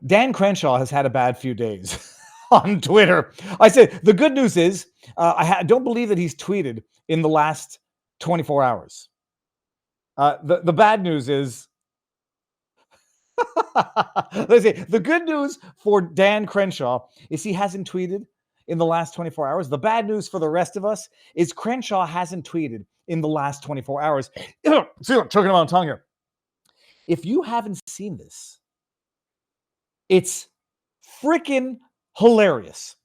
Dan Crenshaw has had a bad few days on Twitter. I said the good news is I don't believe that he's tweeted in the last 24 hours. The bad news is, let's see, the good news for Dan Crenshaw is he hasn't tweeted in the last 24 hours. The bad news for the rest of us is Crenshaw hasn't tweeted in the last 24 hours. See, I'm choking on my tongue here. If you haven't seen this, it's freaking hilarious.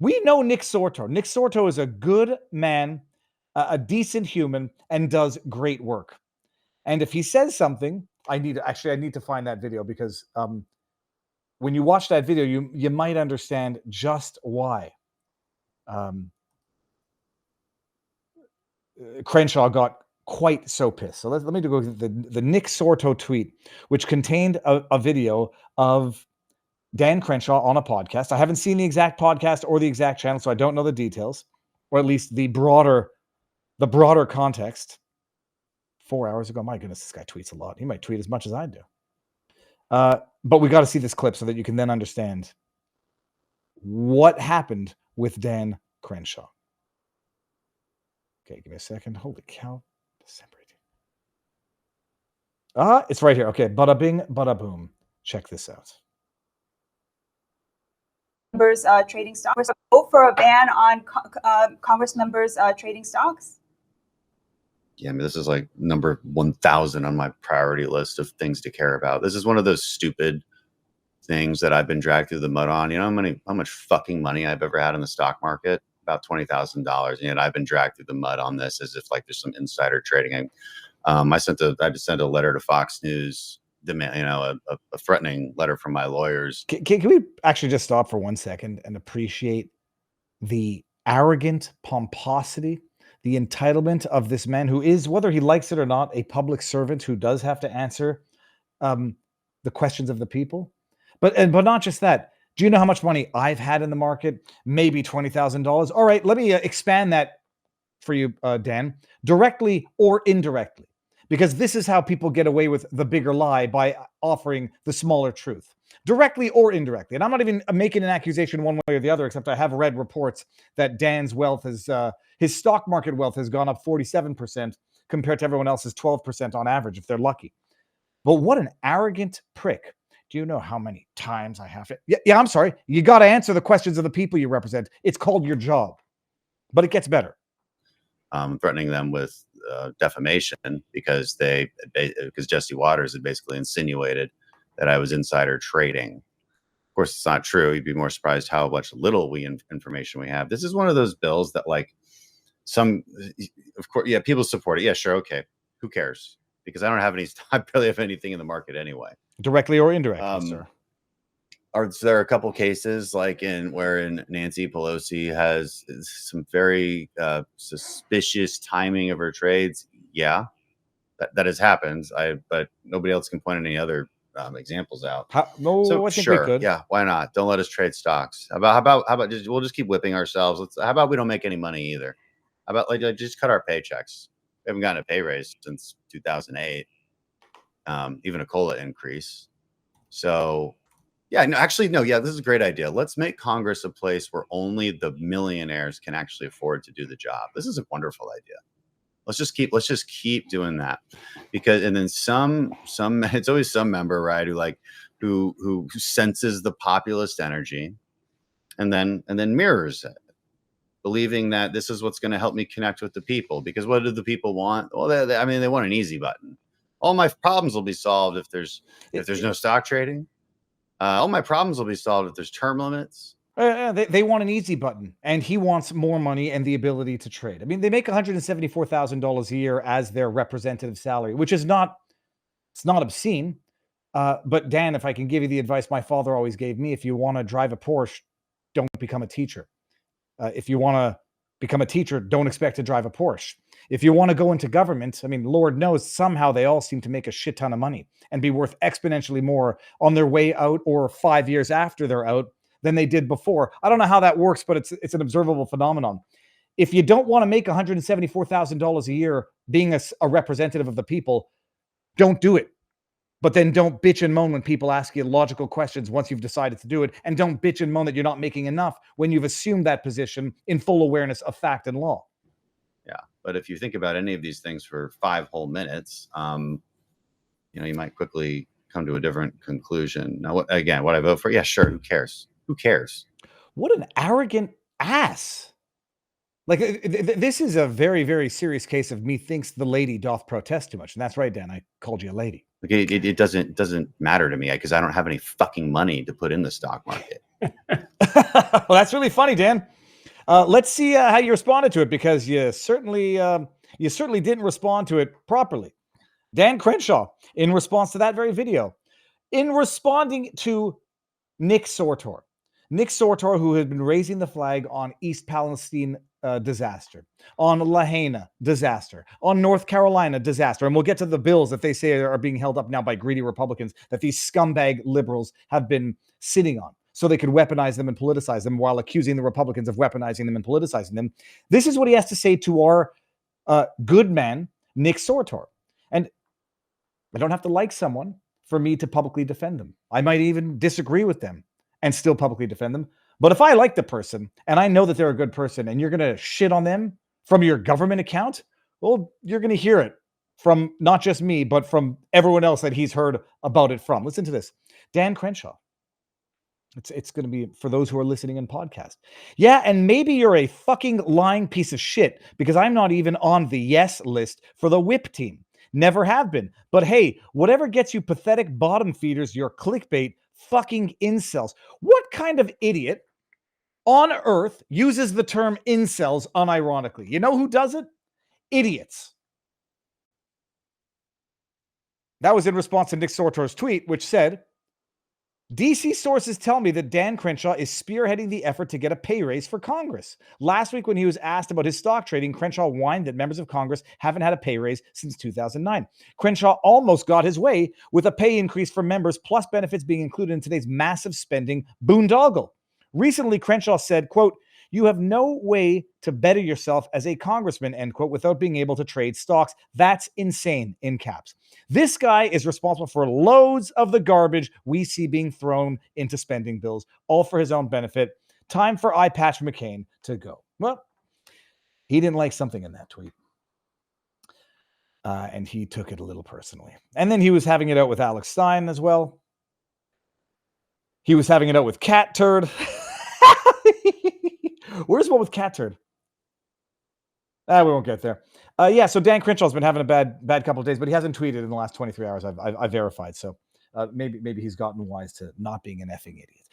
We know Nick Sorto. Nick Sorto is a good man, a decent human, and does great work. And if he says something, I need to find that video, because when you watch that video, you might understand just why Crenshaw got quite so pissed. So let me go to the Nick Sorto tweet, which contained a video of Dan Crenshaw on a podcast. I haven't seen the exact podcast or the exact channel, so I don't know the details, or at least the broader context. 4 hours ago. My goodness, this guy tweets a lot. He might tweet as much as I do. But we got to see this clip so that you can then understand what happened with Dan Crenshaw. Okay, give me a second. Holy cow. December 18th. It's right here. Okay, bada bing, bada boom. Check this out. Members trading stocks. Vote for a ban on Congress members trading stocks. Yeah, I mean, this is like number 1,000 on my priority list of things to care about. This is one of those stupid things that I've been dragged through the mud on. You know how much fucking money I've ever had in the stock market? About $20,000. And I've been dragged through the mud on this as if like there's some insider trading. I just sent a letter to Fox News, demand, a threatening letter from my lawyers. Can we actually just stop for 1 second and appreciate the arrogant pomposity, the entitlement of this man who is, whether he likes it or not, a public servant who does have to answer the questions of the people. But not just that. Do you know how much money I've had in the market? Maybe $20,000. All right, let me expand that for you, Dan, directly or indirectly, because this is how people get away with the bigger lie, by offering the smaller truth, directly or indirectly. And I'm not even making an accusation one way or the other, except I have read reports that Dan's wealth is, his stock market wealth has gone up 47% compared to everyone else's 12% on average, if they're lucky. But what an arrogant prick. Do you know how many times I have to? Yeah, I'm sorry. You got to answer the questions of the people you represent. It's called your job. But it gets better. Threatening them with defamation because Jesse Waters had basically insinuated that I was insider trading. Of course, it's not true. You'd be more surprised how much little information we have. This is one of those bills that, like, of course, yeah, people support it. Yeah, sure, okay. Who cares? Because I barely have anything in the market anyway. Directly or indirectly, sir. Are there a couple cases like wherein Nancy Pelosi has some very suspicious timing of her trades? Yeah, that has happened. But nobody else can point any other examples out. I think sure, we could. Yeah, why not? Don't let us trade stocks. How about we'll just keep whipping ourselves? How about we don't make any money either? How about just cut our paychecks? We haven't gotten a pay raise since 2008, even a COLA increase. So, yeah, this is a great idea. Let's make Congress a place where only the millionaires can actually afford to do the job. This is a wonderful idea. Let's just keep doing that, and then some it's always some member, right, who senses the populist energy, and then mirrors it, believing that this is what's going to help me connect with the people. Because what do the people want? Well, they want an easy button. All my problems will be solved if there's no stock trading. All my problems will be solved if there's term limits. They want an easy button, and he wants more money and the ability to trade. I mean, they make $174,000 a year as their representative salary, which is not obscene. But Dan, if I can give you the advice my father always gave me, if you want to drive a Porsche, don't become a teacher. If you want to become a teacher, don't expect to drive a Porsche. If you want to go into government, I mean, Lord knows somehow they all seem to make a shit ton of money and be worth exponentially more on their way out or 5 years after they're out than they did before. I don't know how that works, but it's an observable phenomenon. If you don't want to make $174,000 a year being a representative of the people, don't do it. But then don't bitch and moan when people ask you logical questions once you've decided to do it. And don't bitch and moan that you're not making enough when you've assumed that position in full awareness of fact and law. Yeah. But if you think about any of these things for 5 whole minutes, you might quickly come to a different conclusion. Now, what I vote for? Yeah, sure. Who cares? Who cares? What an arrogant ass. Like, this is a very, very serious case of methinks the lady doth protest too much. And that's right, Dan. I called you a lady. Like, it doesn't matter to me because I don't have any fucking money to put in the stock market. Well, that's really funny, Dan. Let's see how you responded to it, because you certainly didn't respond to it properly. Dan Crenshaw, in response to that very video, in responding to Nick Sortor, who had been raising the flag on East Palestine disaster, on Lahaina disaster, on North Carolina disaster. And we'll get to the bills that they say are being held up now by greedy Republicans that these scumbag liberals have been sitting on, so they could weaponize them and politicize them while accusing the Republicans of weaponizing them and politicizing them. This is what he has to say to our good man, Nick Sortor. And I don't have to like someone for me to publicly defend them. I might even disagree with them and still publicly defend them. But if I like the person and I know that they're a good person and you're going to shit on them from your government account, well, you're going to hear it from not just me, but from everyone else that he's heard about it from. Listen to this. Dan Crenshaw. It's going to be for those who are listening in podcast. Yeah, and maybe you're a fucking lying piece of shit because I'm not even on the yes list for the whip team. Never have been. But hey, whatever gets you pathetic bottom feeders your clickbait fucking incels. What kind of idiot on earth uses the term incels unironically? You know who does it? Idiots. That was in response to Nick Sortor's tweet, which said, DC sources tell me that Dan Crenshaw is spearheading the effort to get a pay raise for Congress. Last week, when he was asked about his stock trading, Crenshaw whined that members of Congress haven't had a pay raise since 2009. Crenshaw almost got his way with a pay increase for members, plus benefits being included in today's massive spending boondoggle. Recently, Crenshaw said, quote, "You have no way to better yourself as a congressman," end quote, "without being able to trade stocks. That's insane," in caps. This guy is responsible for loads of the garbage we see being thrown into spending bills, all for his own benefit. Time for Eye Patch McCain to go. Well, he didn't like something in that tweet. And he took it a little personally. And then he was having it out with Alex Stein as well. He was having it out with Cat Turd. Where's one with Cat Turd? We won't get there. So Dan Crenshaw's been having a bad couple of days, but he hasn't tweeted in the last 23 hours. I've verified. So maybe he's gotten wise to not being an effing idiot.